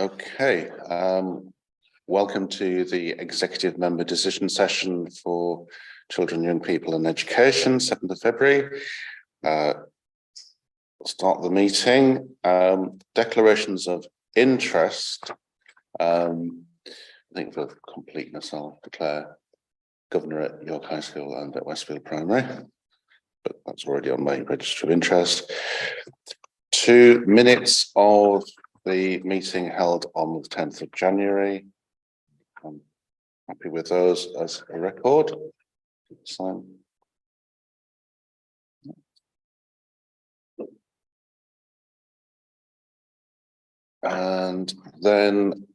Okay, welcome to the executive member decision session for children, young people and education, 7th of February. We'll start the meeting. Declarations of interest. I think for completeness, I'll declare Governor at York High School and at Westfield Primary, but that's already on my register of interest. 2 minutes of the meeting held on the 10th of January. I'm happy with those as a record. Sign. And then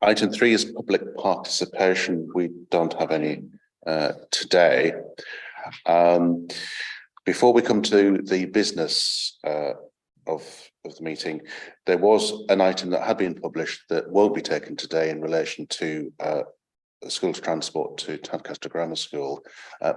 item 3 is public participation. We don't have any today. Before we come to the business of the meeting, there was an item that had been published that won't be taken today in relation to schools transport to Tadcaster Grammar School.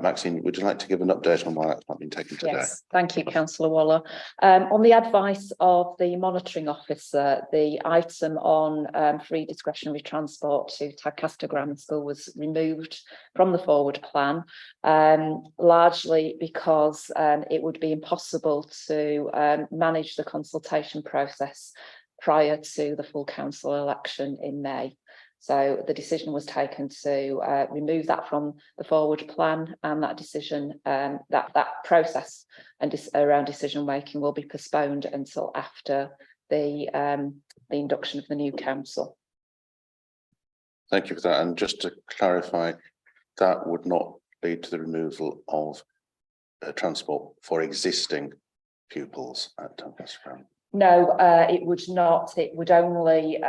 Maxine, would you like to give an update on why that's not been taken today? Yes, thank you, Councillor Waller. On the advice of the monitoring officer, the item on free discretionary transport to Tadcaster Grammar School was removed from the forward plan, largely because it would be impossible to manage the consultation process prior to the full council election in May. So the decision was taken to remove that from the forward plan, and that decision, that process and around decision making will be postponed until after the induction of the new council. Thank you for that. And just to clarify, that would not lead to the removal of transport for existing pupils at Tadcaster Grammar. No, it would not. It would only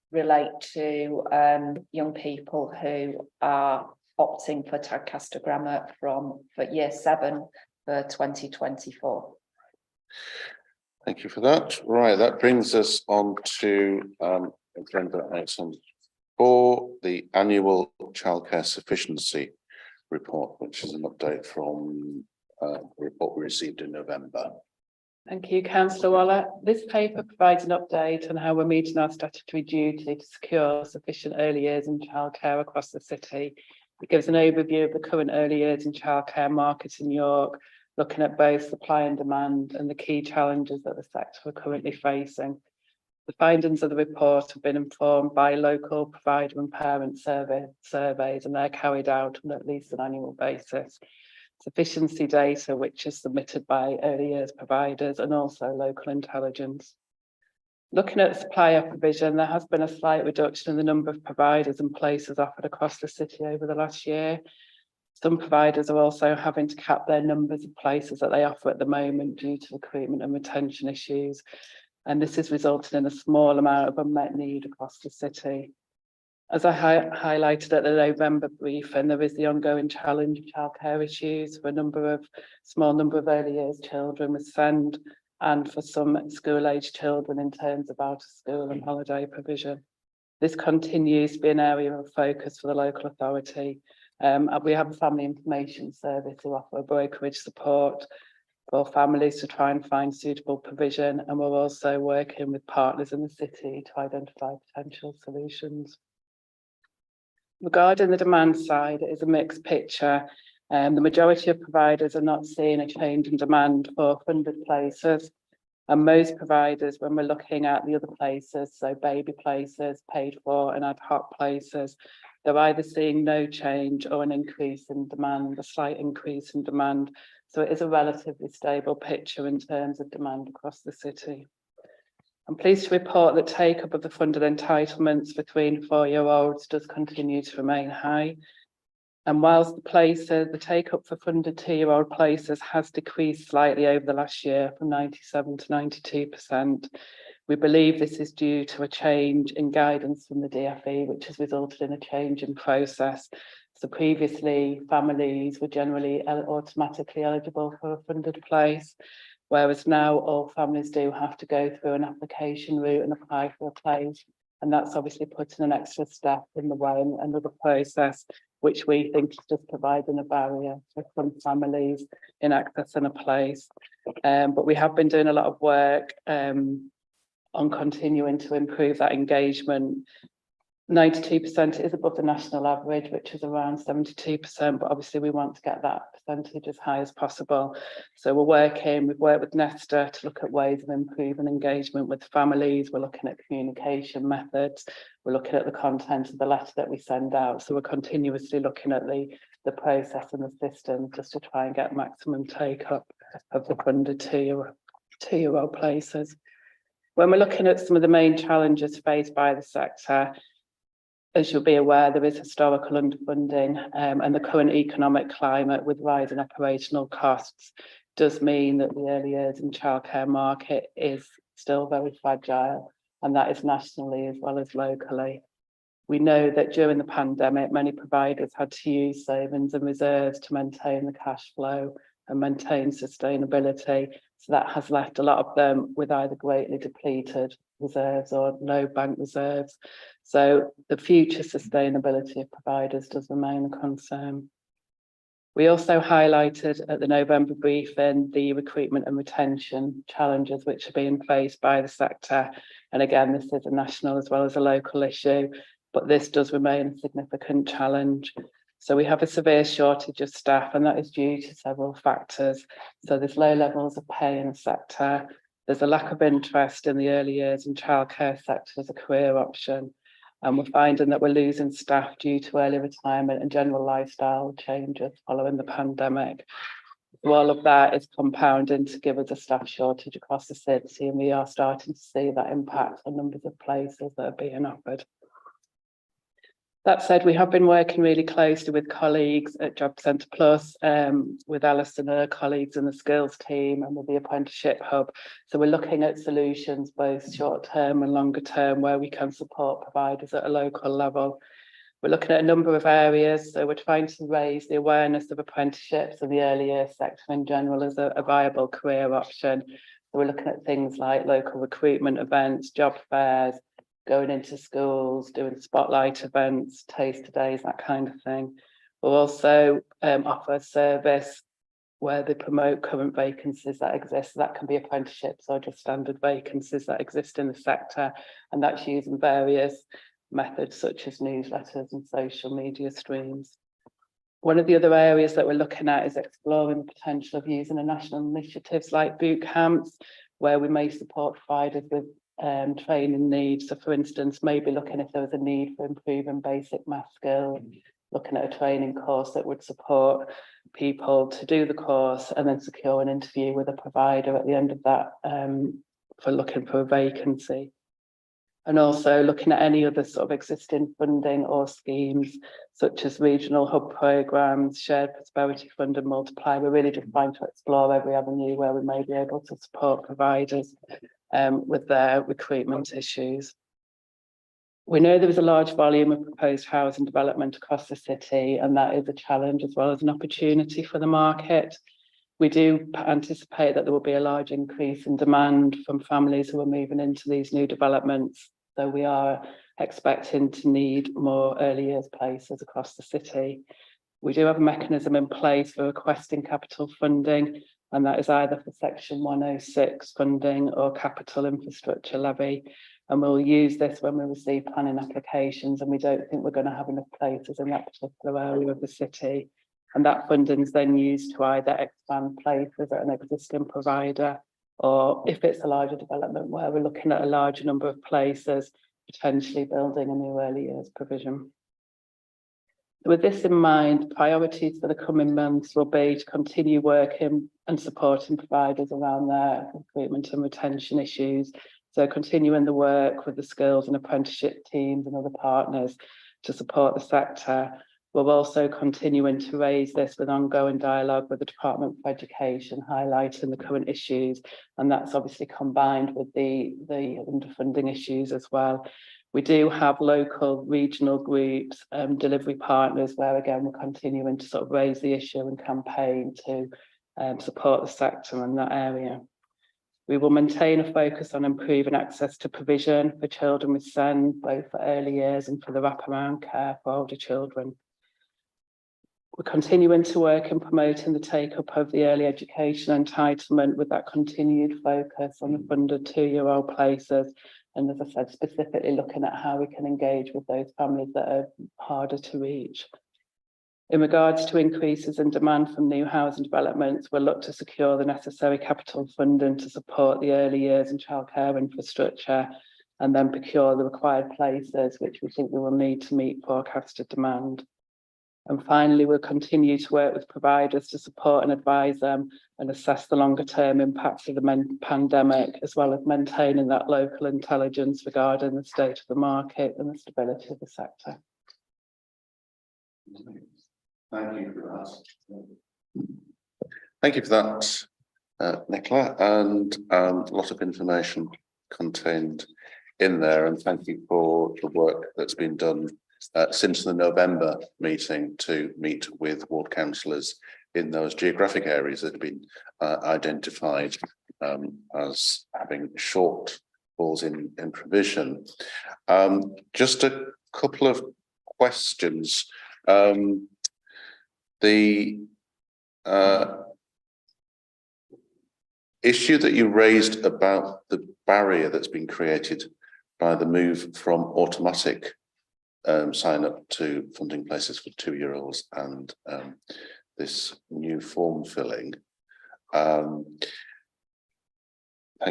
relate to young people who are opting for Tadcaster Grammar for year 7 for 2024. Thank you for that. Right, that brings us on to agenda item 4, the annual Childcare Sufficiency report, which is an update from the report we received in November. Thank you, Councillor Waller. This paper provides an update on how we're meeting our statutory duty to secure sufficient early years and childcare across the city. It gives an overview of the current early years and childcare market in York, looking at both supply and demand and the key challenges that the sector are currently facing. The findings of the report have been informed by local provider and parent surveys, and they're carried out on at least an annual basis. Sufficiency data, which is submitted by early years providers, and also local intelligence. Looking at supplier provision, there has been a slight reduction in the number of providers and places offered across the city over the last year. Some providers are also having to cap their numbers of places that they offer at the moment due to recruitment and retention issues, and this is resulting in a small amount of unmet need across the city. As I highlighted at the November briefing, there is the ongoing challenge of childcare issues for a small number of early years children with SEND, and for some school-age children in terms of out of school and holiday provision. This continues to be an area of focus for the local authority. We have a family information service who offer brokerage support for families to try and find suitable provision, and we're also working with partners in the city to identify potential solutions. Regarding the demand side, it is a mixed picture. The majority of providers are not seeing a change in demand for funded places, and most providers, when we're looking at the other places, so baby places, paid for and ad hoc places, they're either seeing no change or an increase in demand, a slight increase in demand. So it is a relatively stable picture in terms of demand across the city. I'm pleased to report that take-up of the funded entitlements for 3 and 4-year-olds does continue to remain high. And whilst the take-up for funded 2-year-old places has decreased slightly over the last year from 97% to 92%, we believe this is due to a change in guidance from the DfE, which has resulted in a change in process. So previously, families were generally automatically eligible for a funded place, whereas now all families do have to go through an application route and apply for a place. And that's obviously putting an extra step in the way and another process which we think is just providing a barrier for some families in accessing a place. But we have been doing a lot of work on continuing to improve that engagement. 92% is above the national average, which is around 72%, but obviously we want to get that percentage as high as possible. So we've worked with Nesta to look at ways of improving engagement with families. We're looking at communication methods. We're looking at the content of the letter that we send out. So we're continuously looking at the process and the system just to try and get maximum take up of the funded two-year-old places. When we're looking at some of the main challenges faced by the sector, as you'll be aware, there is historical underfunding, and the current economic climate with rising operational costs does mean that the early years and childcare market is still very fragile, and that is nationally as well as locally. We know that during the pandemic, many providers had to use savings and reserves to maintain the cash flow and maintain sustainability. So that has left a lot of them with either greatly depleted reserves or no bank reserves. So the future sustainability of providers does remain a concern. We also highlighted at the November briefing the recruitment and retention challenges which are being faced by the sector. And again, this is a national as well as a local issue, but this does remain a significant challenge. So we have a severe shortage of staff, and that is due to several factors. So there's low levels of pay in the sector. There's a lack of interest in the early years and childcare sector as a career option. And we're finding that we're losing staff due to early retirement and general lifestyle changes following the pandemic. So all of that is compounding to give us a staff shortage across the city, and we are starting to see that impact on numbers of places that are being offered. That said, we have been working really closely with colleagues at Job Centre Plus, with Alison and her colleagues in the skills team and with the Apprenticeship Hub. So we're looking at solutions, both short term and longer term, where we can support providers at a local level. We're looking at a number of areas. So we're trying to raise the awareness of apprenticeships and the early years sector in general as a viable career option. So we're looking at things like local recruitment events, job fairs, going into schools, doing spotlight events, taster days, that kind of thing. We'll also offer a service where they promote current vacancies that exist. That can be apprenticeships or just standard vacancies that exist in the sector. And that's using various methods such as newsletters and social media streams. One of the other areas that we're looking at is exploring the potential of using a national initiatives like boot camps, where we may support providers with training needs. So for instance, maybe looking if there was a need for improving basic math skills, looking at a training course that would support people to do the course and then secure an interview with a provider at the end of that for looking for a vacancy. And also looking at any other sort of existing funding or schemes, such as regional hub programmes, shared prosperity fund and multiply. We're really just trying to explore every avenue where we may be able to support providers with their recruitment issues. We know there is a large volume of proposed housing development across the city, and that is a challenge as well as an opportunity for the market. We do anticipate that there will be a large increase in demand from families who are moving into these new developments. So we are expecting to need more early years places across the city. We do have a mechanism in place for requesting capital funding, and that is either for Section 106 funding or capital infrastructure levy. And we'll use this when we receive planning applications, and we don't think we're going to have enough places in that particular area of the city. And that funding is then used to either expand places at an existing provider, or if it's a larger development where we're looking at a larger number of places, potentially building a new early years provision. With this in mind, priorities for the coming months will be to continue working and supporting providers around their recruitment and retention issues. So continuing the work with the skills and apprenticeship teams and other partners to support the sector. We're also continuing to raise this with ongoing dialogue with the Department for Education, highlighting the current issues, and that's obviously combined with the underfunding issues as well. We do have local regional groups, delivery partners, where again we're continuing to sort of raise the issue and campaign to support the sector in that area. We will maintain a focus on improving access to provision for children with SEND, both for early years and for the wraparound care for older children. We're continuing to work in promoting the take-up of the early education entitlement with that continued focus on the funded 2-year-old places. And as I said, specifically looking at how we can engage with those families that are harder to reach. In regards to increases in demand from new housing developments, we'll look to secure the necessary capital funding to support the early years and childcare infrastructure, and then procure the required places, which we think we will need to meet forecasted demand. And finally, we'll continue to work with providers to support and advise them and assess the longer term impacts of the pandemic, as well as maintaining that local intelligence regarding the state of the market and the stability of the sector. Thank you for that. Thank you for that, Nicola, and a lot of information contained in there. And thank you for the work that's been done since the November meeting to meet with ward councillors in those geographic areas that have been identified as having shortfalls in provision. Just a couple of questions. The issue that you raised about the barrier that's been created by the move from automatic sign up to funding places for 2-year-olds and this new form filling. Thank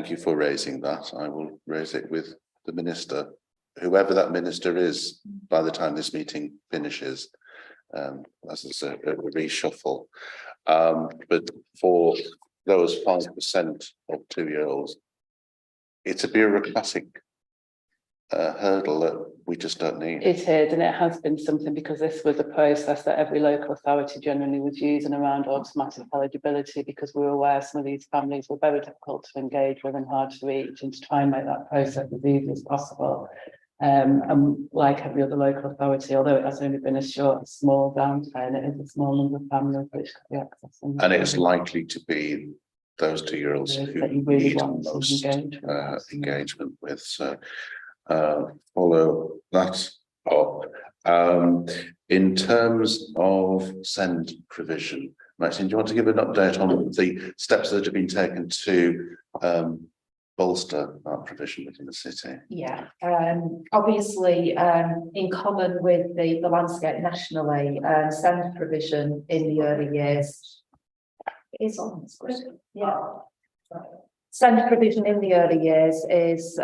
you for raising that. I will raise it with the minister, whoever that minister is, by the time this meeting finishes. As it's a reshuffle, but for those 5% of 2-year-olds, it's a bureaucratic hurdle that we just don't need. It is, and it has been something, because this was a process that every local authority generally was using around automatic eligibility, because we were aware some of these families were very difficult to engage with and hard to reach, and to try and make that process as easy as possible. And like every other local authority, although it has only been a short, small downturn, it is a small number of families which could be accessing. And it's likely to be those 2-year-olds who you really need want most engagement with. So follow that up. In terms of SEND provision, Maxine, do you want to give an update on the steps that have been taken to bolster that provision within the city? Yeah, obviously, in common with the landscape nationally, SEND provision in the early years is on the screen. Yeah. SEND provision in the early years is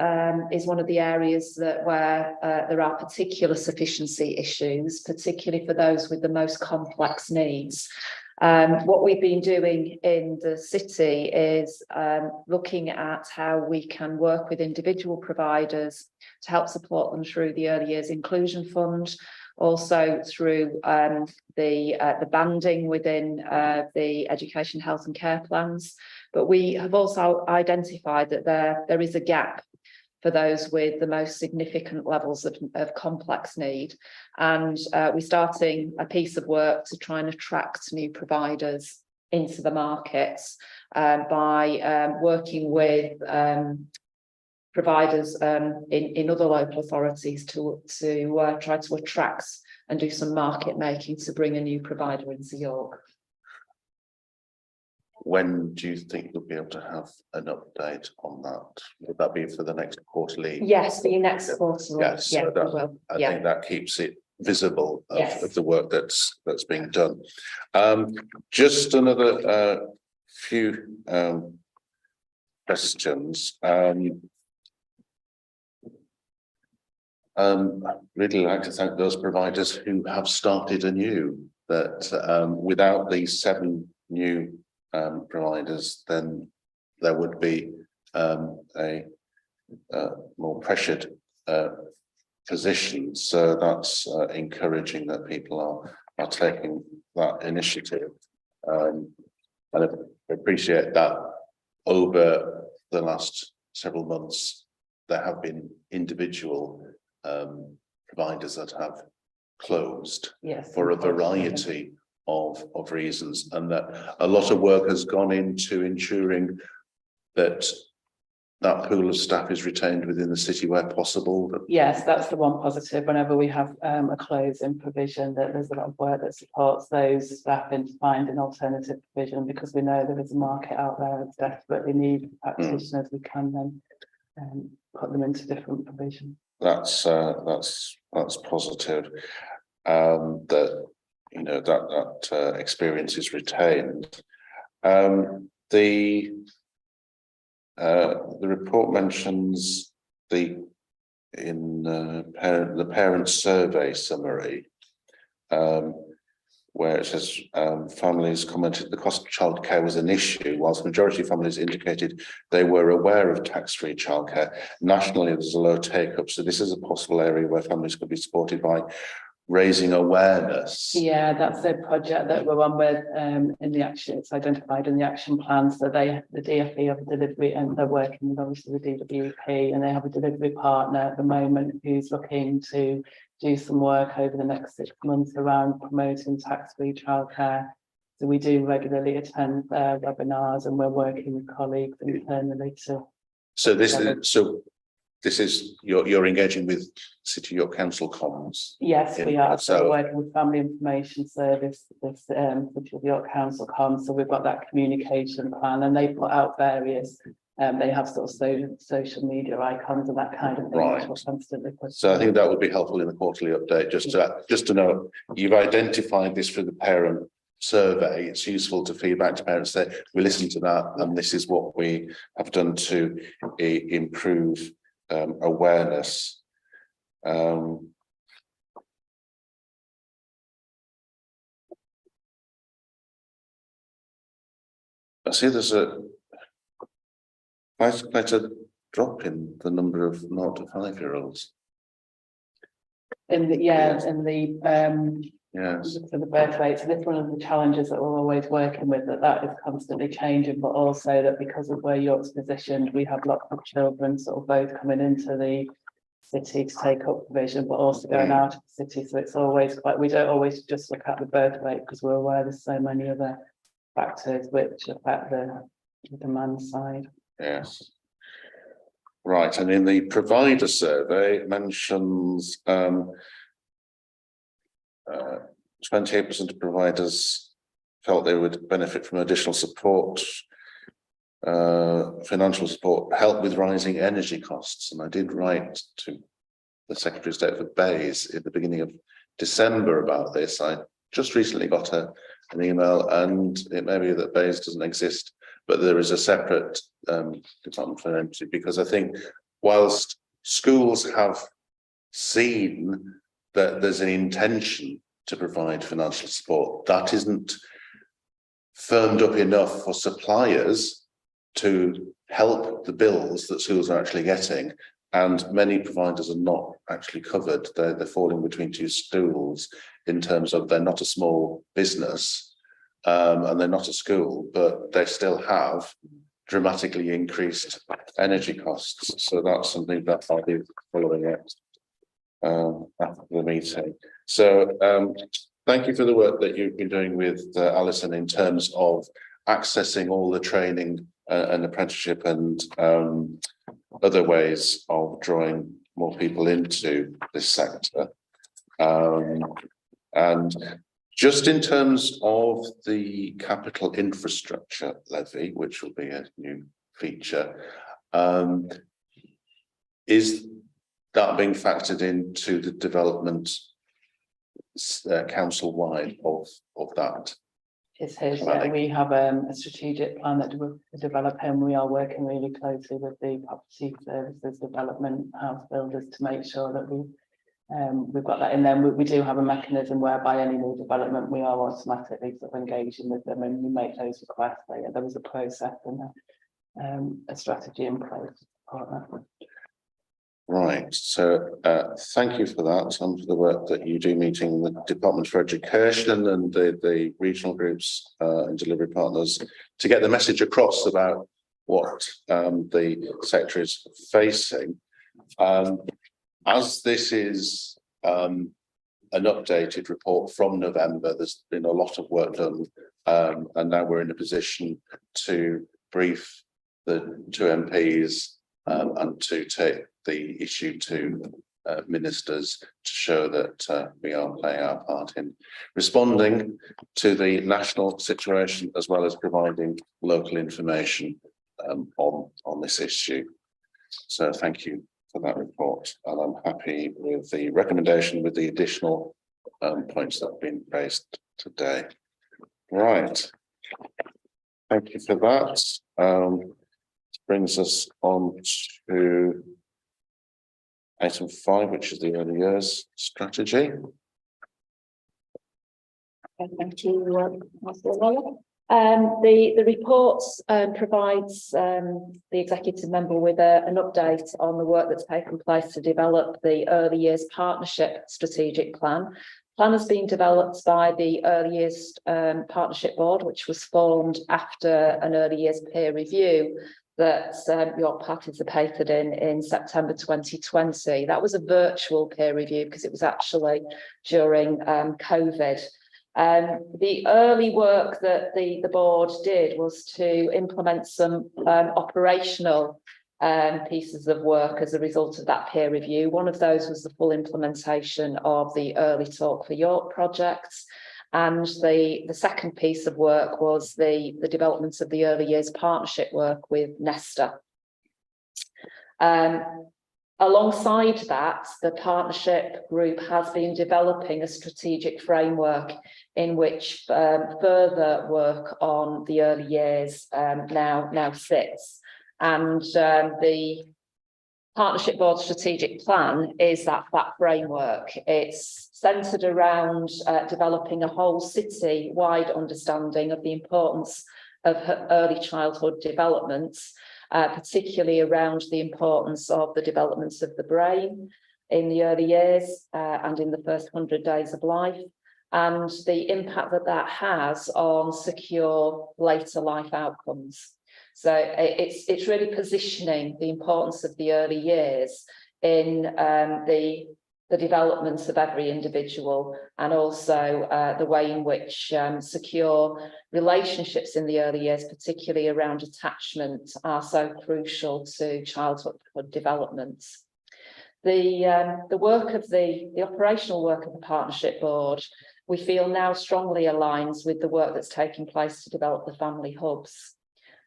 one of the areas where there are particular sufficiency issues, particularly for those with the most complex needs. What we've been doing in the city is looking at how we can work with individual providers to help support them through the Early Years Inclusion Fund, also through the banding within the education, health and care plans. But we have also identified that there is a gap for those with the most significant levels of complex need. And we're starting a piece of work to try and attract new providers into the markets by working with providers in other local authorities to try to attract and do some market making to bring a new provider into York. When do you think you'll be able to have an update on that? Would that be for the next quarterly? Yes, for your next quarterly. Yes, yeah, so that, I think that keeps it visible of the work that's being done. Just another few questions. Really like to thank those providers who have started anew. That without these 7 new providers, then there would be a more pressured position. So that's encouraging that people are taking that initiative. And I appreciate that over the last several months, there have been individual providers that have closed for a variety of reasons, and that a lot of work has gone into ensuring that that pool of staff is retained within the city where possible. Yes, that's the one positive. Whenever we have a close-in provision, that there's a lot of work that supports those staff in finding alternative provision, because we know there is a market out there that's desperately need practitioners. We can then put them into different provision. That's positive. That you know that experience is retained. The report mentions the parent survey summary, where it says families commented the cost of childcare was an issue, whilst majority of families indicated they were aware of tax-free childcare. Nationally, there's a low take-up, so this is a possible area where families could be supported by raising awareness. Yeah, that's a project that we're on with in the action. It's identified in the action plan. So the DFE have a delivery, and they're working with obviously the DWP, and they have a delivery partner at the moment who's looking to do some work over the next 6 months around promoting tax-free childcare. So we do regularly attend their webinars, and we're working with colleagues internally to. So this is you're engaging with City York Council comms. Yes, we are. So So we're working with Family Information Service, this City of York Council comms. So we've got that communication plan, and they put out various. They have sort of social media icons and that kind of thing. Right. Which we're constantly pushing. So I think that would be helpful in the quarterly update, just to know you've identified this for the parent survey. It's useful to feedback to parents that we listen to that, and this is what we have done to improve awareness. I see there's quite a drop in the number of 0 to 5-year-olds. In the Yes. Yes, for the birth rate. So this is one of the challenges that we're always working with, that is constantly changing, but also that because of where York's positioned, we have lots of children sort of both coming into the city to take up provision, but also going out of the city. So it's always we don't always just look at the birth rate, because we're aware there's so many other factors which affect the demand side. Yes. Right, and in the provider survey, it mentions 28% of providers felt they would benefit from additional support, financial support, help with rising energy costs. And I did write to the Secretary of State for Bays at the beginning of December about this. I just recently got an email, and it may be that Bays doesn't exist, but there is a separate department for energy, because I think whilst schools have seen that there's an intention to provide financial support, that isn't firmed up enough for suppliers to help the bills that schools are actually getting. And many providers are not actually covered. They're falling between two stools in terms of they're not a small business and they're not a school, but they still have dramatically increased energy costs. So that's something that I'll be following up after the meeting. So thank you for the work that you've been doing with Alison in terms of accessing all the training and apprenticeship and other ways of drawing more people into this sector. And just in terms of the capital infrastructure levy, which will be a new feature, is that being factored into the development council-wide of that? It's his. We have a strategic plan that we're developing. We are working really closely with the property services development house builders to make sure that we've got that in there. We do have a mechanism whereby any new development we are automatically sort of engaging with them, and we make those requests. So, yeah, there was a process and a strategy in place to support that. Right, so thank you for that and for the work that you do meeting the Department for Education and the regional groups and delivery partners to get the message across about what the sector is facing. As this is an updated report from November, there's been a lot of work done, and now we're in a position to brief the two MPs and to take the issue to ministers to show that we are playing our part in responding to the national situation, as well as providing local information on this issue. So thank you for that report, and I'm happy with the recommendation with the additional points that have been raised today. Right, thank you for that. Brings us on to item 5, which is the early years strategy. Thank you, Mr. Waller. The report provides the executive member with an update on the work that's taken place to develop the Early Years Partnership Strategic Plan. The plan has been developed by the Early Years Partnership Board, which was formed after an early years peer review that York participated in September 2020. That was a virtual peer review because it was actually during COVID. The early work that the board did was to implement some operational pieces of work as a result of that peer review. One of those was the full implementation of the Early Talk for York projects. And the second piece of work was the development of the early years partnership work with Nesta. Alongside that, the partnership group has been developing a strategic framework in which further work on the early years now sits. And the Partnership Board strategic plan is that framework. It's centred around developing a whole city-wide understanding of the importance of early childhood development, particularly around the importance of the developments of the brain in the early years and in the first 100 days of life, and the impact that has on secure later life outcomes. So it's really positioning the importance of the early years in the developments of every individual, and also the way in which secure relationships in the early years, particularly around attachment, are so crucial to childhood development. The work of the operational work of the Partnership Board, we feel now strongly aligns with the work that's taking place to develop the family hubs.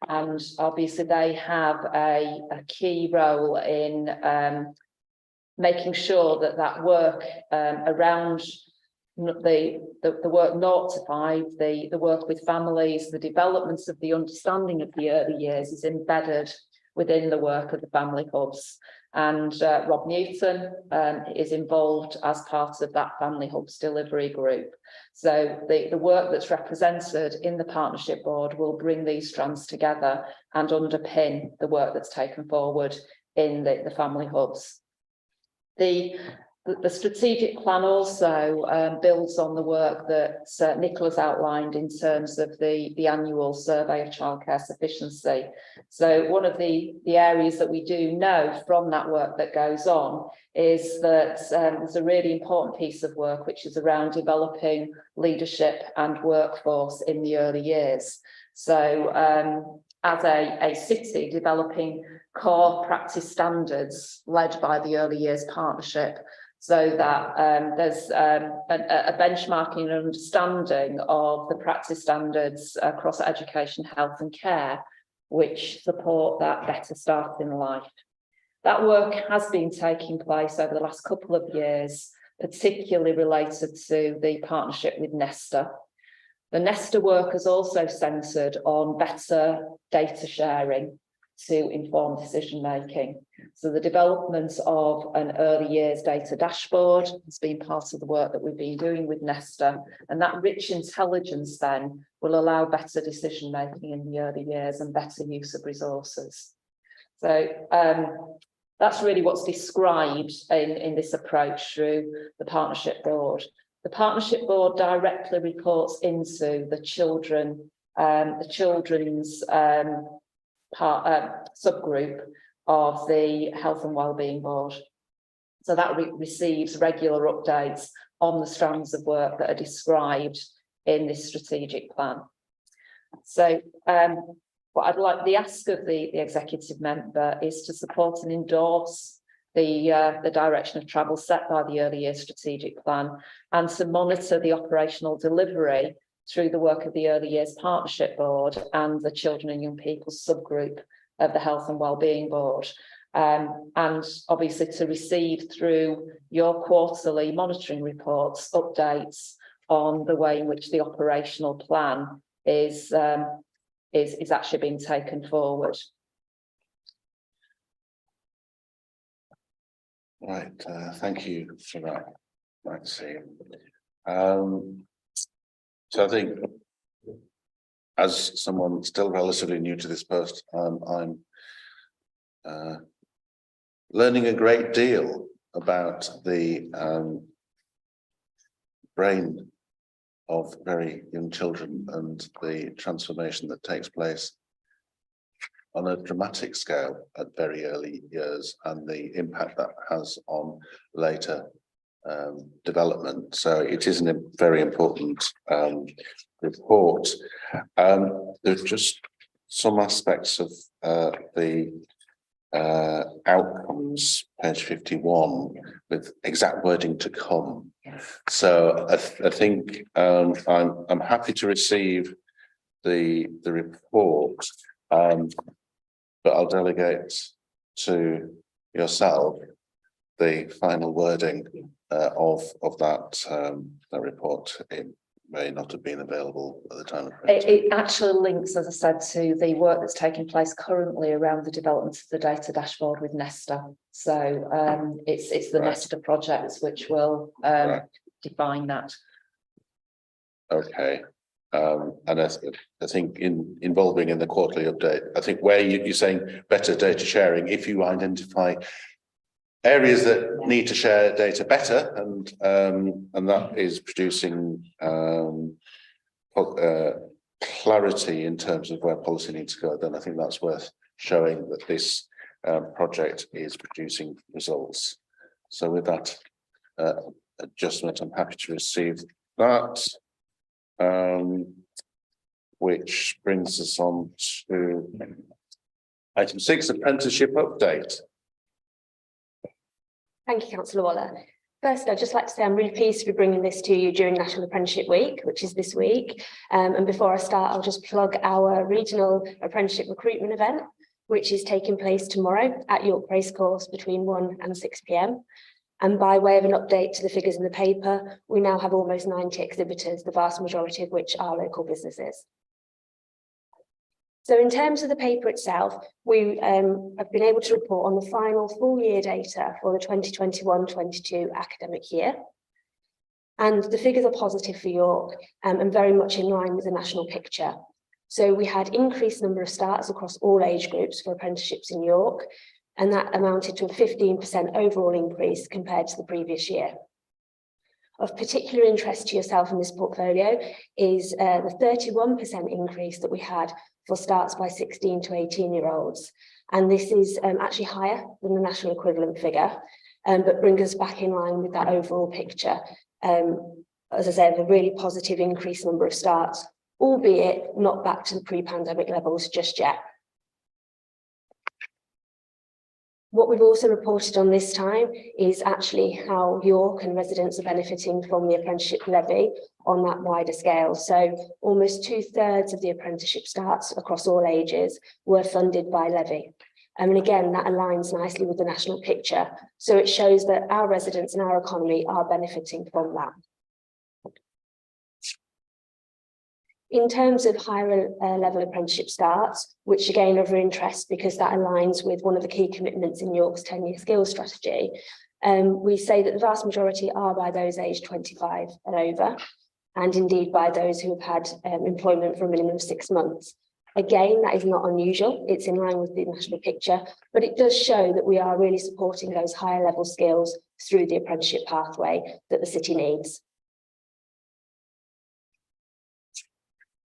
And obviously they have a key role in making sure that work around the work 0 to 5, the work with families, the developments of the understanding of the early years is embedded within the work of the family hubs. And Rob Newton is involved as part of that Family Hubs delivery group. So the work that's represented in the Partnership Board will bring these strands together and underpin the work that's taken forward in the Family Hubs. The strategic plan also builds on the work that Nicola's outlined in terms of the annual survey of childcare sufficiency. So one of the areas that we do know from that work that goes on is that there's a really important piece of work which is around developing leadership and workforce in the early years. So as a city, developing core practice standards led by the Early Years Partnership, so that there's a benchmarking and understanding of the practice standards across education, health and care, which support that better start in life. That work has been taking place over the last couple of years, particularly related to the partnership with Nesta. The Nesta work has also centred on better data sharing to inform decision making. So the development of an early years data dashboard has been part of the work that we've been doing with Nesta, and that rich intelligence then will allow better decision making in the early years and better use of resources. So that's really what's described in this approach through the Partnership Board. The Partnership Board directly reports into the children's subgroup of the Health and Wellbeing Board. So that receives regular updates on the strands of work that are described in this strategic plan. So what I'd like, the ask of the executive member is to support and endorse the direction of travel set by the early years strategic plan, and to monitor the operational delivery through the work of the Early Years Partnership Board and the Children and Young People subgroup of the Health and Wellbeing Board. And obviously to receive through your quarterly monitoring reports, updates on the way in which the operational plan is actually being taken forward. Right, thank you for that, Maxine. So I think, as someone still relatively new to this post, I'm learning a great deal about the brain of very young children and the transformation that takes place on a dramatic scale at very early years, and the impact that has on later development. So it is a very important report. There's just some aspects of the outcomes, page 51, with exact wording to come. So I think I'm happy to receive the report, but I'll delegate to yourself the final wording of that report. It may not have been available at the time of it actually links, as I said, to the work that's taking place currently around the development of the data dashboard with Nesta. So it's the Nesta project which will define that. Okay. And I think involving in the quarterly update, I think where you're saying better data sharing, if you identify areas that need to share data better, and that is producing clarity in terms of where policy needs to go, then I think that's worth showing that this project is producing results. So with that adjustment, I'm happy to receive that. Which brings us on to item 6, apprenticeship update. Thank you, Councillor Waller. First, I'd just like to say I'm really pleased to be bringing this to you during National Apprenticeship Week, which is this week. And before I start, I'll just plug our regional apprenticeship recruitment event, which is taking place tomorrow at York Racecourse between 1 and 6 p.m. And by way of an update to the figures in the paper, we now have almost 90 exhibitors, the vast majority of which are local businesses. So in terms of the paper itself, we have been able to report on the final full year data for the 2021-22 academic year. And the figures are positive for York and very much in line with the national picture. So we had increased number of starts across all age groups for apprenticeships in York, and that amounted to a 15% overall increase compared to the previous year. Of particular interest to yourself in this portfolio is the 31% increase that we had for starts by 16 to 18-year-olds. And this is actually higher than the national equivalent figure, but brings us back in line with that overall picture. As I said, a really positive increased number of starts, albeit not back to the pre-pandemic levels just yet. What we've also reported on this time is actually how York and residents are benefiting from the apprenticeship levy on that wider scale. So almost 2/3 of the apprenticeship starts across all ages were funded by levy. And again, that aligns nicely with the national picture. So it shows that our residents and our economy are benefiting from that. In terms of higher level apprenticeship starts, which again are of interest because that aligns with one of the key commitments in York's 10-year skills strategy, we say that the vast majority are by those aged 25 and over, and indeed by those who have had employment for a minimum of 6 months. Again, that is not unusual. It's in line with the national picture, but it does show that we are really supporting those higher level skills through the apprenticeship pathway that the city needs.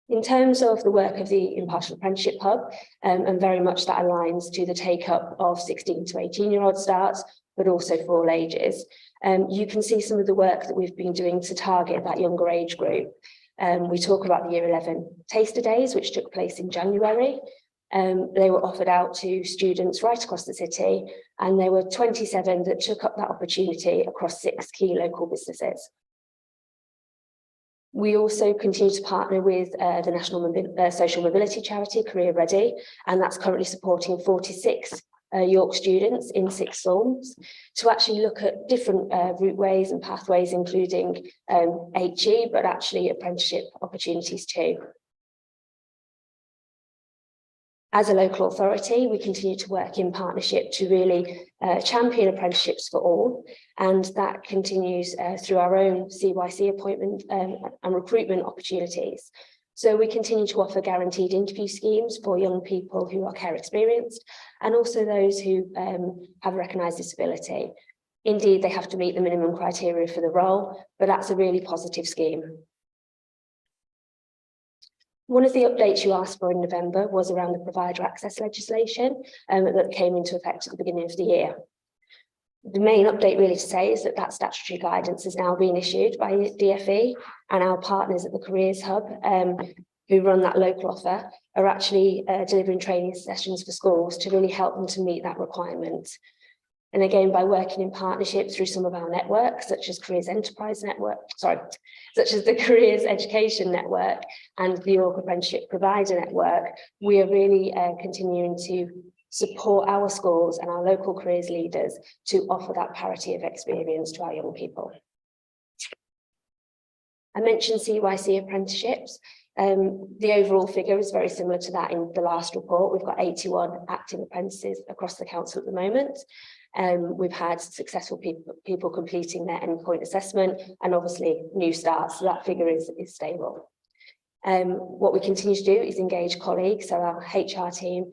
In terms of the work of the Impartial Apprenticeship Hub, and very much that aligns to the take-up of 16 to 18-year-old starts, but also for all ages. You can see some of the work that we've been doing to target that younger age group. We talk about the Year 11 Taster Days, which took place in January. They were offered out to students right across the city, and there were 27 that took up that opportunity across 6 key local businesses. We also continue to partner with the National Social Mobility Charity, Career Ready, and that's currently supporting 46 York students in 6 forms to actually look at different routeways and pathways, including HE, but actually apprenticeship opportunities too. As a local authority, we continue to work in partnership to really champion apprenticeships for all, and that continues through our own CYC appointment and recruitment opportunities. So we continue to offer guaranteed interview schemes for young people who are care experienced, and also those who have a recognised disability. Indeed, they have to meet the minimum criteria for the role, but that's a really positive scheme. One of the updates you asked for in November was around the provider access legislation that came into effect at the beginning of the year. The main update really to say is that statutory guidance has now been issued by DfE, and our partners at the Careers Hub, who run that local offer, are actually delivering training sessions for schools to really help them to meet that requirement. And again, by working in partnership through some of our networks, such as Careers Enterprise Network, such as the Careers Education Network and the York Apprenticeship Provider Network, we are really continuing to support our schools and our local careers leaders to offer that parity of experience to our young people. I mentioned CYC apprenticeships. The overall figure is very similar to that in the last report. We've got 81 active apprentices across the council at the moment. We've had successful people completing their endpoint assessment, and obviously new starts, so that figure is stable. What we continue to do is engage colleagues, so our HR team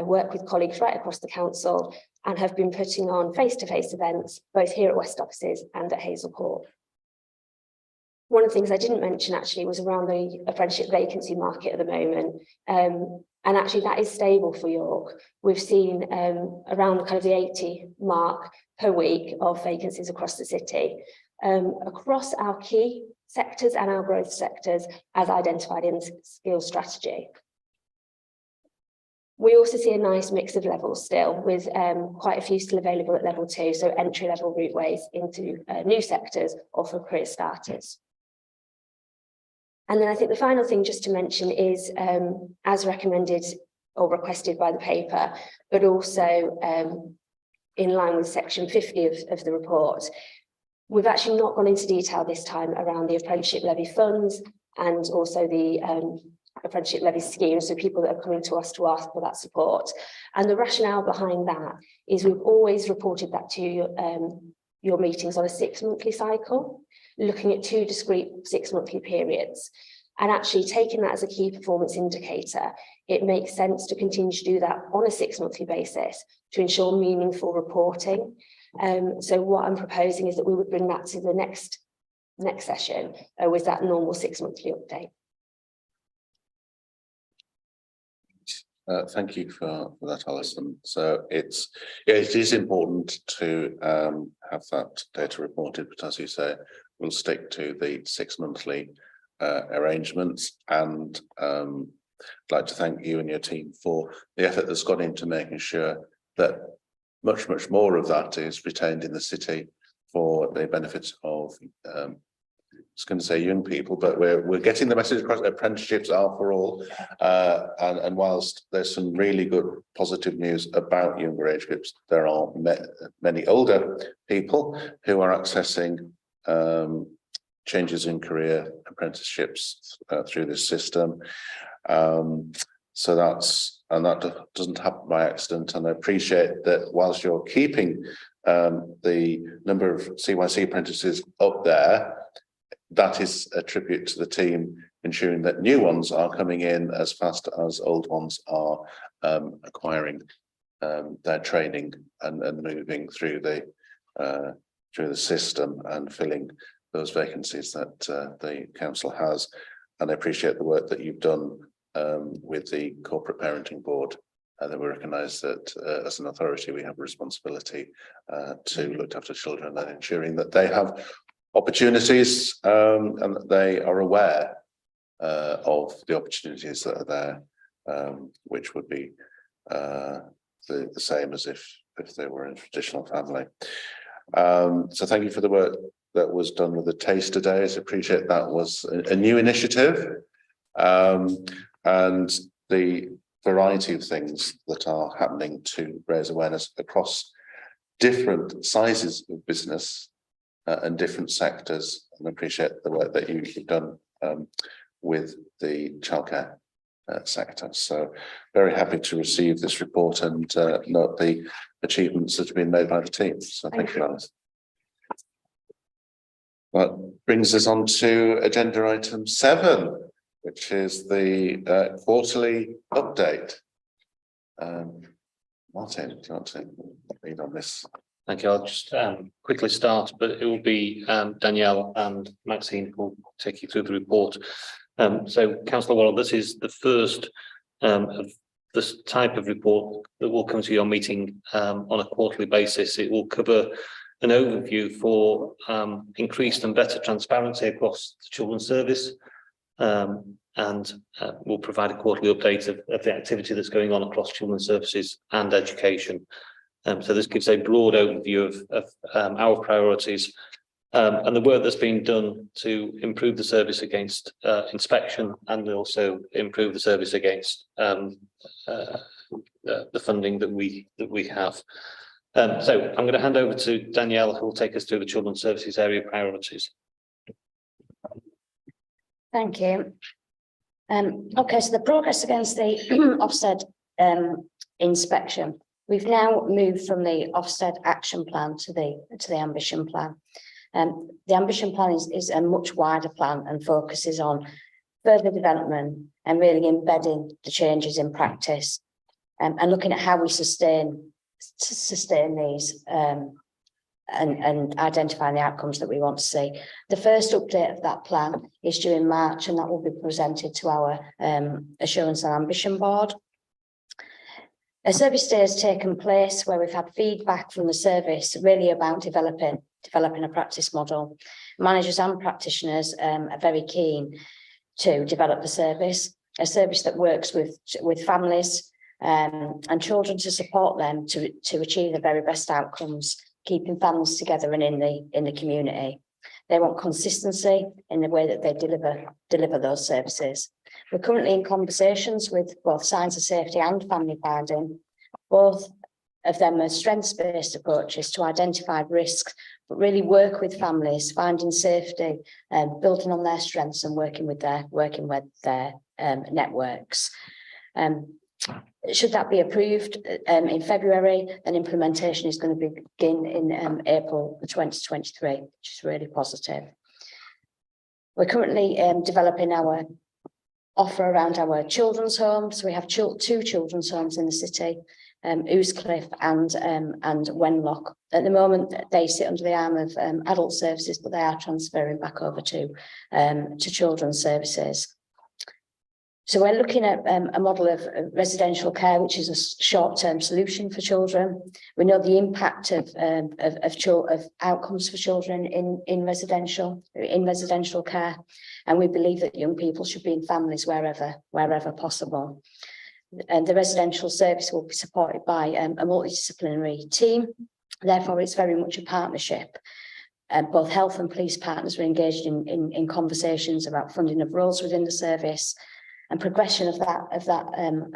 work with colleagues right across the council and have been putting on face-to-face events, both here at West offices and at Hazel Court. One of the things I didn't mention actually was around the apprenticeship vacancy market at the moment. And actually that is stable for York. We've seen around kind of the 80 mark per week of vacancies across the city, across our key sectors and our growth sectors as identified in the skills strategy. We also see a nice mix of levels still, with quite a few still available at level 2, so entry-level routeways into new sectors or for career starters. And then I think the final thing just to mention is, as recommended or requested by the paper, but also in line with section 50 of the report, we've actually not gone into detail this time around the apprenticeship levy funds and also the apprenticeship levy scheme, so people that are coming to us to ask for that support. And the rationale behind that is we've always reported that to your meetings on a 6-monthly cycle, looking at 2 discrete 6-monthly periods. And actually taking that as a key performance indicator, it makes sense to continue to do that on a 6-monthly basis to ensure meaningful reporting. So what I'm proposing is that we would bring that to the next session with that normal 6-monthly update. Thank you for that, Alison. So it is important to have that data reported, but as you say, we'll stick to the 6-monthly arrangements. And I'd like to thank you and your team for the effort that's gone into making sure that much more of that is retained in the city for the benefit of I was going to say young people, but we're getting the message across. Apprenticeships are for all, and whilst there's some really good positive news about younger age groups, there are many older people who are accessing changes in career apprenticeships through this system. So that doesn't happen by accident, and I appreciate that whilst you're keeping the number of CYC apprentices up there, that is a tribute to the team ensuring that new ones are coming in as fast as old ones are acquiring their training and moving through the system and filling those vacancies that the council has. And I appreciate the work that you've done with the corporate parenting board, and that we recognise that as an authority we have a responsibility to look after children and ensuring that they have opportunities and that they are aware of the opportunities that are there, which would be the same as if they were in a traditional family. So thank you for the work that was done with the taster days. I appreciate that was a new initiative, and the variety of things that are happening to raise awareness across different sizes of business and different sectors. And I appreciate the work that you've done with the childcare sector. So very happy to receive this report and note the achievements that have been made by the team. So thank you, Alice. That brings us on to agenda item 7, which is the quarterly update. Martin, do you want to lead on this? Thank you. I'll just quickly start, but it will be Danielle and Maxine who will take you through the report. So, Councillor Waller, this is the first of this type of report that will come to your meeting on a quarterly basis. It will cover an overview for increased and better transparency across the children's service, and we'll provide a quarterly update of the activity that's going on across children's services and education. So this gives a broad overview of our priorities and the work that's been done to improve the service against inspection, and also improve the service against the funding that we have. So I'm going to hand over to Danielle, who will take us through the children's services area priorities. Thank you. Okay, so the progress against the Ofsted inspection. We've now moved from the Ofsted action plan to the ambition plan. The ambition plan is a much wider plan and focuses on further development and really embedding the changes in practice, and looking at how we sustain these and identifying the outcomes that we want to see. The first update of that plan is due in March, and that will be presented to our Assurance and Ambition Board. A service day has taken place where we've had feedback from the service really about developing a practice model. Managers and practitioners are very keen to develop the service, a service that works with families and children to support them to achieve the very best outcomes, keeping families together and in the community. They want consistency in the way that they deliver those services. We're currently in conversations with both Signs of Safety and Family Guarding. Both of them are strengths-based approaches to identify risks, but really work with families, finding safety, building on their strengths and working with their networks. Should that be approved in February, then implementation is going to begin in April 2023, which is really positive. We're currently developing our offer around our children's homes. We have two children's homes in the city, Ouscliffe and Wenlock. At the moment, they sit under the arm of adult services, but they are transferring back over to children's services. So we're looking at a model of residential care, which is a short-term solution for children. We know the impact of outcomes for children in residential care, and we believe that young people should be in families wherever possible. And the residential service will be supported by a multidisciplinary team. Therefore, it's very much a partnership. Both health and police partners are engaged in conversations about funding of roles within the service. And progression of that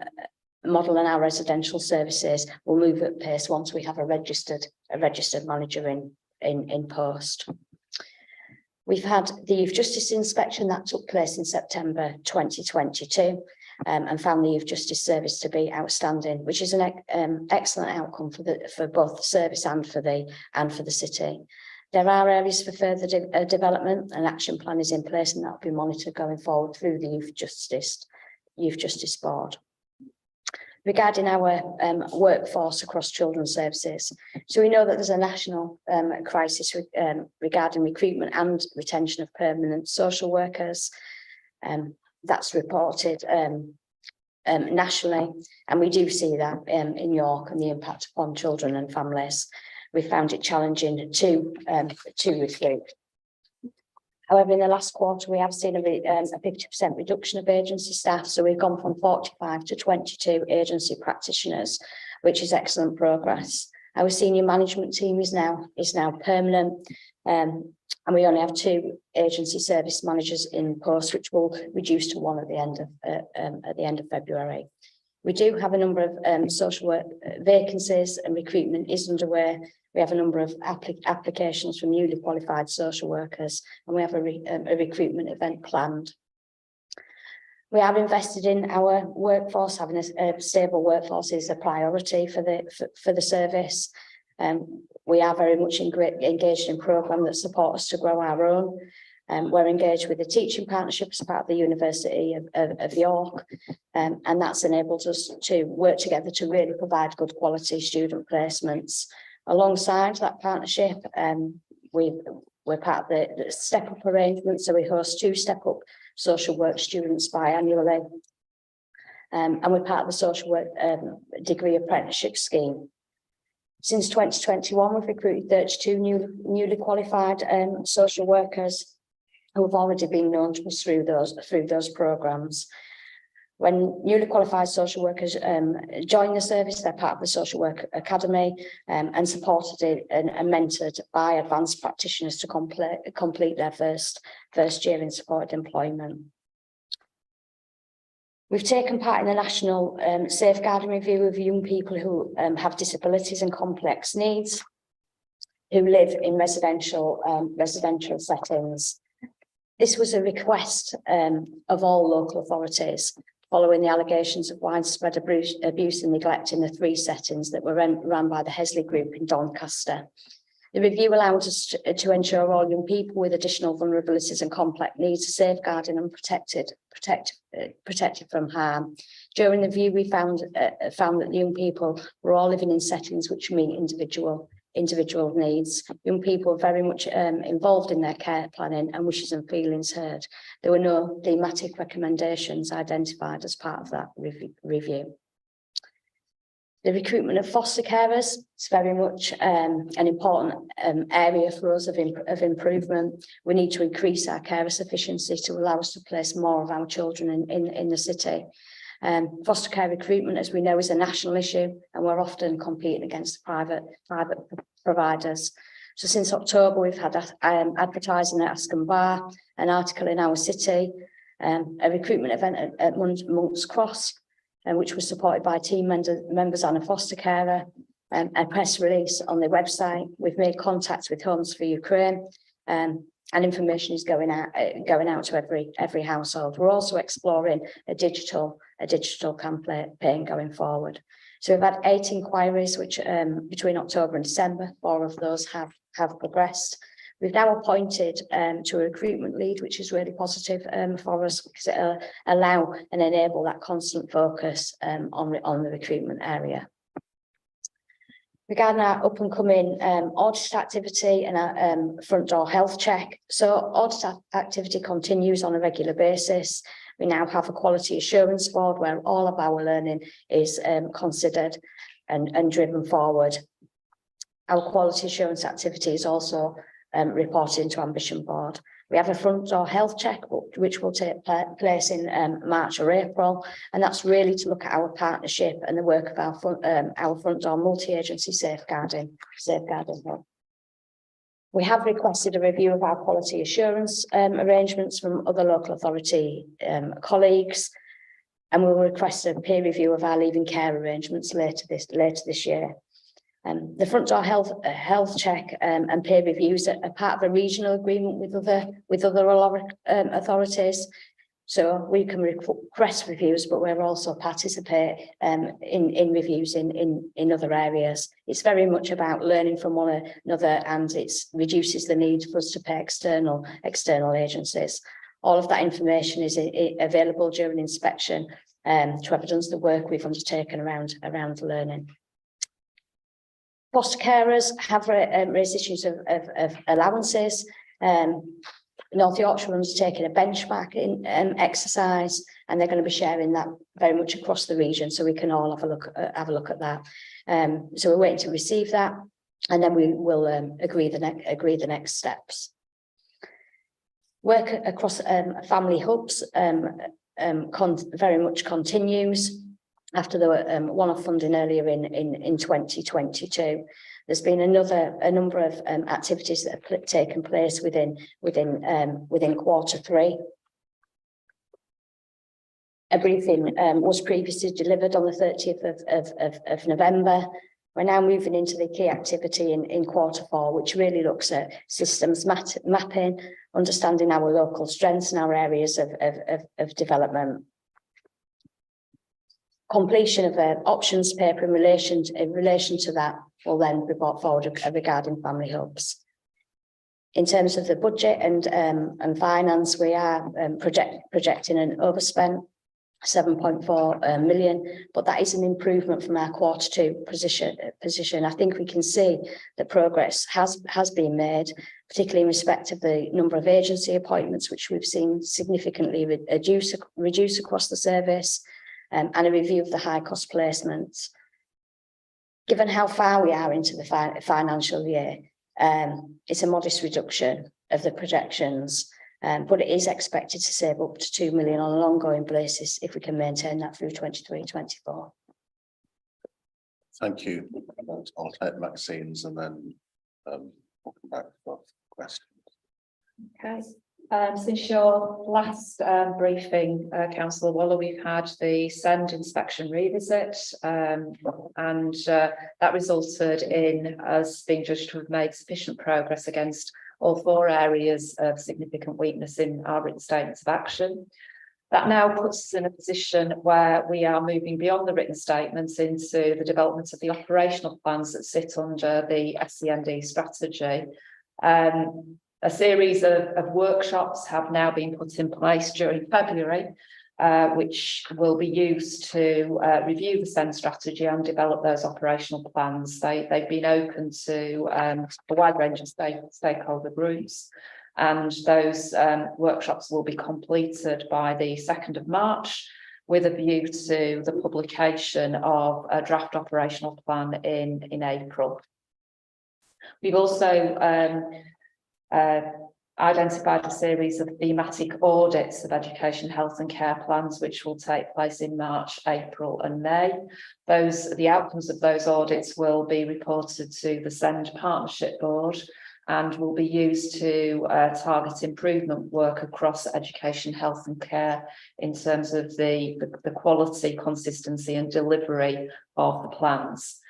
model in our residential services will move at pace once we have a registered manager in post. We've had the Youth Justice inspection that took place in September 2022, and found the Youth Justice service to be outstanding, which is an excellent outcome for both the service and for the city. There are areas for further development. An action plan is in place, and that will be monitored going forward through the Youth Justice Board. Regarding our workforce across children's services, so we know that there's a national crisis regarding recruitment and retention of permanent social workers. That's reported nationally, and we do see that in York and the impact upon children and families. We found it challenging to recruit. However, in the last quarter, we have seen a 50% reduction of agency staff. So we've gone from 45 to 22 agency practitioners, which is excellent progress. Our senior management team is now permanent, and we only have 2 agency service managers in post, which will reduce to 1 at the end of February. We do have a number of social work vacancies, and recruitment is underway. We have a number of applications from newly qualified social workers, and we have a recruitment event planned. We have invested in our workforce. Having a stable workforce is a priority for the service. We are very much engaged in programmes that support us to grow our own. We're engaged with the teaching partnership as part of the University of York, and that's enabled us to work together to really provide good quality student placements. Alongside that partnership, we're part of the Step Up arrangement, so we host 2 Step Up social work students biannually, and we're part of the social work degree apprenticeship scheme. Since 2021, we've recruited 32 newly qualified social workers who have already been known to us through those programmes. When newly qualified social workers join the service, they're part of the Social Work Academy and supported and mentored by advanced practitioners to complete their first year in supported employment. We've taken part in the national safeguarding review of young people who have disabilities and complex needs, who live in residential settings. This was a request of all local authorities following the allegations of widespread abuse and neglect in the 3 settings that were run by the Hesley Group in Doncaster. The review allowed us to ensure all young people with additional vulnerabilities and complex needs are safeguarded and protected from harm. During the review, we found that the young people were all living in settings which meet individual needs. Young people are very much involved in their care planning and wishes and feelings heard. There were no thematic recommendations identified as part of that review. The recruitment of foster carers is very much an important area for us of improvement. We need to increase our carer sufficiency to allow us to place more of our children in the city. Foster care recruitment, as we know, is a national issue, and we're often competing against private providers. So since October, we've had advertising at Askham Bar, an article in Our City, a recruitment event at Monk's Cross, which was supported by team members and a foster carer, a press release on the website. We've made contacts with Homes for Ukraine, and information is going out to every household. We're also exploring a digital campaign going forward. So we've had 8 inquiries, which between October and December, 4 of those have progressed. We've now appointed to a recruitment lead, which is really positive for us, because it'll allow and enable that constant focus on the recruitment area. Regarding our up and coming audit activity and our front door health check. So audit activity continues on a regular basis. We now have a quality assurance board where all of our learning is considered and driven forward. Our quality assurance activity is also reported into Ambition Board. We have a front door health check, which will take place in March or April, and that's really to look at our partnership and the work of our front door multi-agency safeguarding. We have requested a review of our quality assurance arrangements from other local authority colleagues, and we will request a peer review of our leaving care arrangements later this year. The front door health check and peer reviews are part of a regional agreement with other authorities. So we can request reviews, but we're also participate in reviews in other areas. It's very much about learning from one another, and it reduces the need for us to pay external agencies. All of that information is available during inspection to evidence the work we've undertaken around learning. Foster carers have raised issues of allowances. North Yorkshire are undertaking a benchmarking exercise, and they're going to be sharing that very much across the region, so we can all have a look at that. So we're waiting to receive that, and then we will agree the next steps. Work across family hubs very much continues after the one-off funding earlier in 2022. There's been a number of activities that have taken place within Q3. A briefing was previously delivered on the 30th of November. We're now moving into the key activity in Q4, which really looks at systems mapping, understanding our local strengths and our areas of development. Completion of an options paper in relation to that will then be brought forward regarding family hubs. In terms of the budget and finance, we are projecting an overspent 7.4 million, but that is an improvement from our Q2 position. I think we can see that progress has been made, particularly in respect of the number of agency appointments, which we've seen significantly reduce across the service, and a review of the high cost placements. Given how far we are into the financial year, it's a modest reduction of the projections, but it is expected to save up to 2 million on an ongoing basis if we can maintain that through 23-24. Thank you. I'll take Maxine's and then we'll come back for questions. Okay. Since your last briefing, Councillor Waller, we've had the SEND inspection revisit, and that resulted in us being judged to have made sufficient progress against all 4 areas of significant weakness in our written statements of action. That now puts us in a position where we are moving beyond the written statements into the development of the operational plans that sit under the SEND strategy. A series of workshops have now been put in place during February, which will be used to review the SEND strategy and develop those operational plans. They've been open to a wide range of stakeholder groups, and those workshops will be completed by the 2nd of March with a view to the publication of a draft operational plan in April. We've also identified a series of thematic audits of education, health and care plans, which will take place in March, April and May. The outcomes of those audits will be reported to the SEND Partnership Board and will be used to target improvement work across education, health and care in terms of the quality, consistency and delivery of the plans.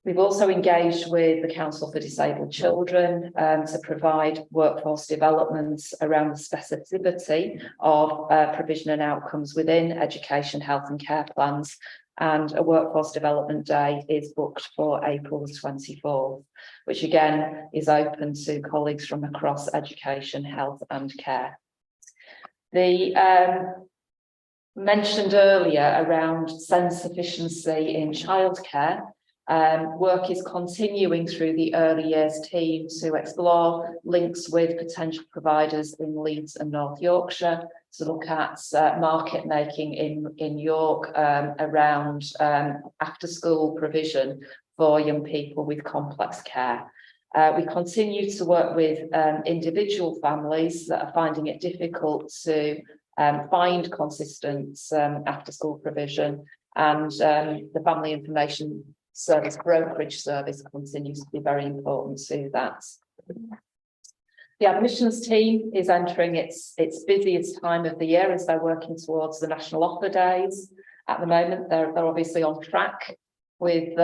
We've also engaged with the Council for Disabled Children to provide workforce development around the specificity of provision and outcomes within education, health and care plans, and a workforce development day is booked for April the 24th, which again is open to colleagues from across education, health and care. The mentioned earlier around SEND sufficiency in childcare. Work is continuing through the early years team to explore links with potential providers in Leeds and North Yorkshire to look at market making in York around after school provision for young people with complex care. We continue to work with individual families that are finding it difficult to find consistent after school provision, and the family information service brokerage service continues to be very important to that. The admissions team is entering its busiest time of the year as they're working towards the national offer days. At the moment, they're obviously on track with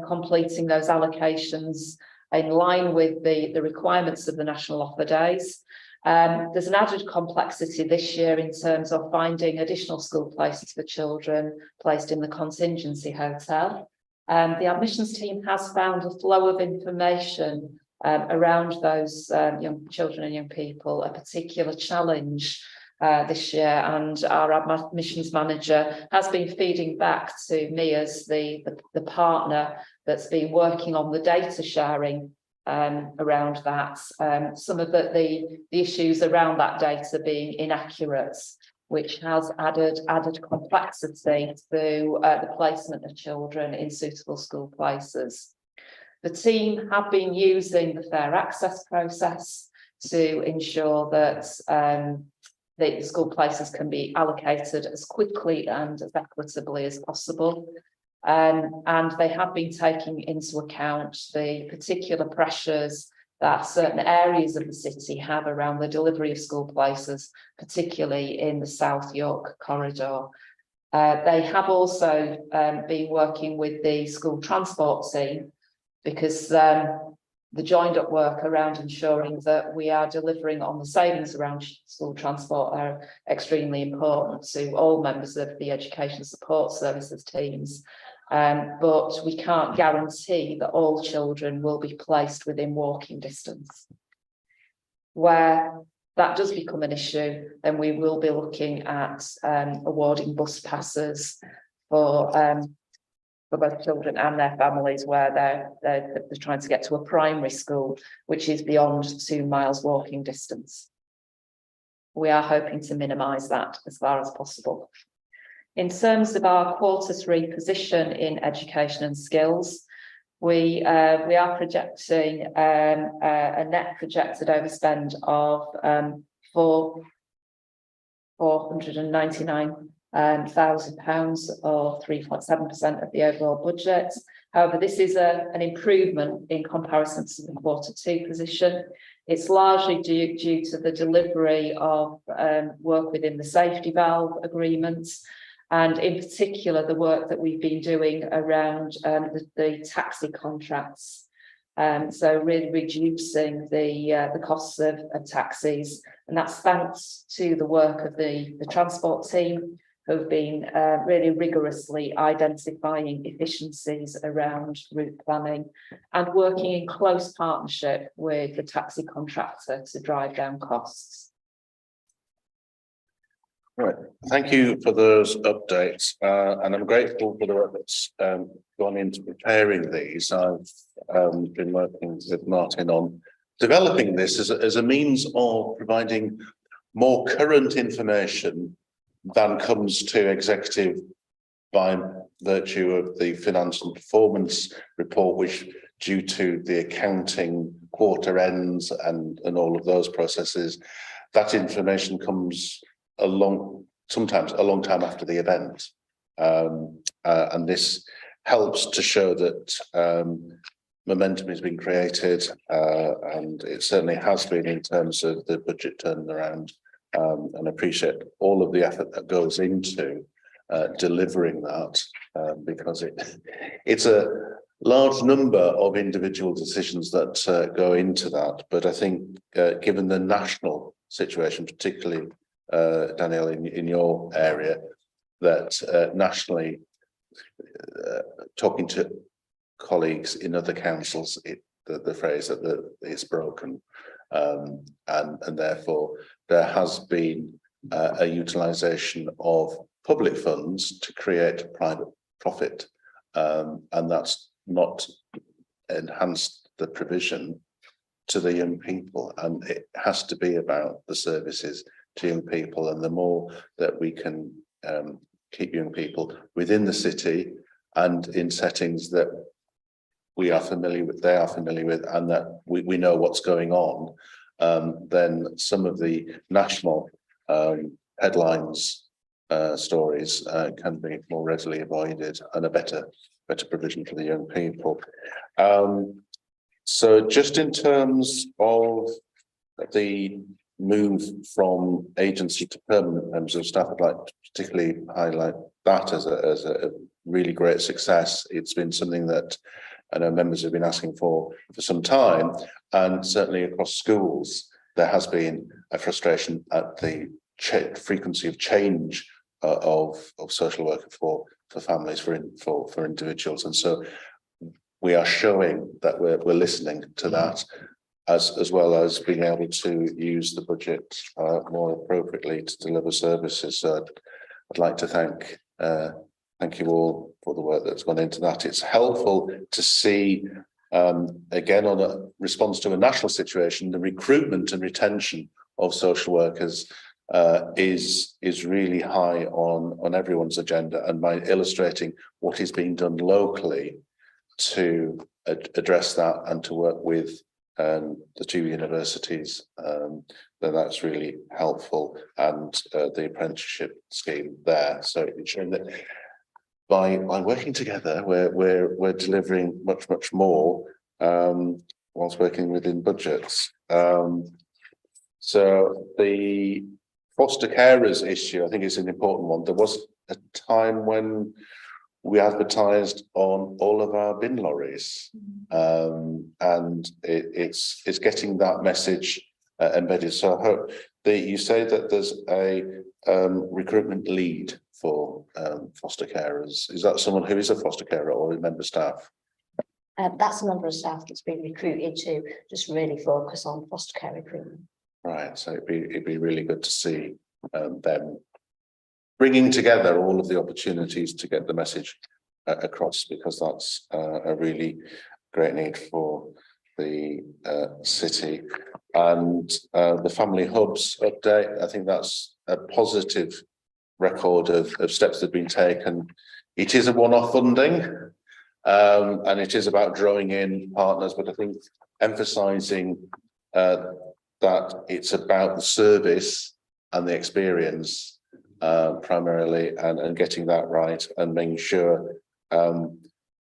completing those allocations in line with the requirements of the national offer days. There's an added complexity this year in terms of finding additional school places for children placed in the contingency hotel. The admissions team has found a flow of information around those young children and young people a particular challenge this year, and our admissions manager has been feeding back to me as the partner that's been working on the data sharing around that. Some of the issues around that data being inaccurate, which has added complexity to the placement of children in suitable school places. The team have been using the fair access process to ensure that the school places can be allocated as quickly and as equitably as possible. And they have been taking into account the particular pressures that certain areas of the city have around the delivery of school places, particularly in the South York corridor. They have also been working with the school transport team, because the joined up work around ensuring that we are delivering on the savings around school transport are extremely important to all members of the education support services teams. But we can't guarantee that all children will be placed within walking distance. Where that does become an issue, then we will be looking at awarding bus passes for both children and their families, where they're trying to get to a primary school which is beyond 2 miles walking distance. We are hoping to minimise that as far as possible. In terms of our Q3 position in education and skills, we are projecting a net projected overspend of £499,000 or 3.7% of the overall budget. However, this is an improvement in comparison to the Q2 position. It's largely due to the delivery of work within the safety valve agreements, and in particular the work that we've been doing around the taxi contracts. So really reducing the costs of taxis, and that's thanks to the work of the transport team, who've been really rigorously identifying efficiencies around route planning and working in close partnership with the taxi contractor to drive down costs. Right, thank you for those updates, and I'm grateful for the work that's gone into preparing these. I've been working with Martin on developing this as a means of providing more current information than comes to executive by virtue of the financial performance report, which, due to the accounting quarter ends and all of those processes, that information comes sometimes a long time after the event, and this helps to show that momentum has been created, and it certainly has been in terms of the budget turnaround, and appreciate all of the effort that goes into delivering that, because it's a large number of individual decisions that go into that. But I think given the national situation, particularly Danielle, in your area, that nationally, talking to colleagues in other councils, the phrase that it's broken, and therefore there has been a utilisation of public funds to create private profit, and that's not enhanced the provision to the young people, and it has to be about the services to young people. And the more that we can keep young people within the city and in settings that we are familiar with, they are familiar with, and that we know what's going on, then some of the national headlines, stories can be more readily avoided, and a better provision for the young people. So just in terms of the move from agency to permanent members of staff, I'd like to particularly highlight that as a really great success. It's been something that I know members have been asking for some time, and certainly across schools there has been a frustration at the frequency of change of social worker for families, for individuals, and so we are showing that we're listening to that, as well as being able to use the budget more appropriately to deliver services. So I'd like to thank you all for the work that's gone into that. It's helpful to see, again, on a response to a national situation, the recruitment and retention of social workers is really high on everyone's agenda, and by illustrating what is being done locally to address that and to work with and the two universities, then that's really helpful, and the apprenticeship scheme there. So ensuring that by working together, we're delivering much more whilst working within budgets. So the foster carers issue, I think, is an important one. There was a time when we advertised on all of our bin lorries, and it's getting that message embedded. So I hope that you say that there's a recruitment lead for foster carers. Is that someone who is a foster carer or a member staff? That's a member of staff that's been recruited to just really focus on foster care recruitment. Right, so it'd be really good to see them bringing together all of the opportunities to get the message across, because that's a really great need for the city. And the family hubs update, I think that's a positive record of steps that have been taken. It is a one-off funding, and it is about drawing in partners, but I think emphasising that it's about the service and the experience primarily, and getting that right, and making sure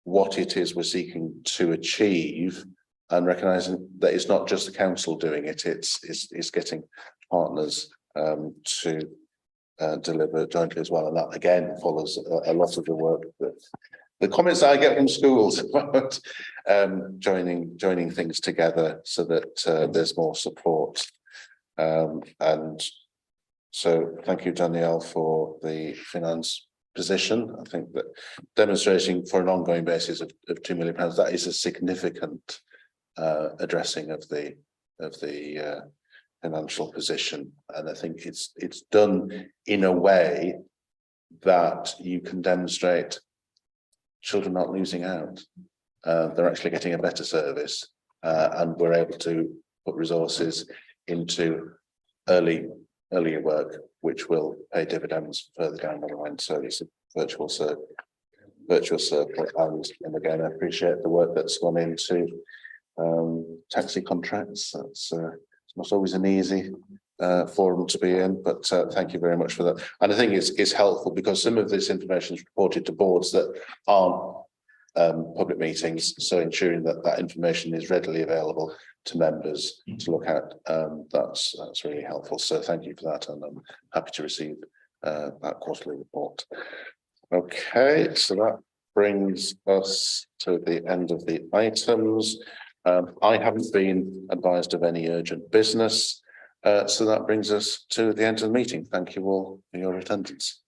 what it is we're seeking to achieve, and recognising that it's not just the council doing it, it's getting partners to deliver jointly as well. And that again follows a lot of the work that the comments I get from schools about joining things together so that there's more support. And so thank you, Danielle, for the finance position. I think that demonstrating for an ongoing basis of £2 million, that is a significant addressing of the financial position. And I think it's done in a way that you can demonstrate children not losing out. They're actually getting a better service, and we're able to put resources into earlier work, which will pay dividends further down the line. So it's a virtual circle. And again, I appreciate the work that's gone into taxi contracts. It's not always an easy forum to be in, but thank you very much for that. And I think it's helpful because some of this information is reported to boards that aren't public meetings, so ensuring that information is readily available to members to look at, that's really helpful. So thank you for that, and I'm happy to receive that quarterly report. Okay, so that brings us to the end of the items. I haven't been advised of any urgent business, so that brings us to the end of the meeting. Thank you all for your attendance.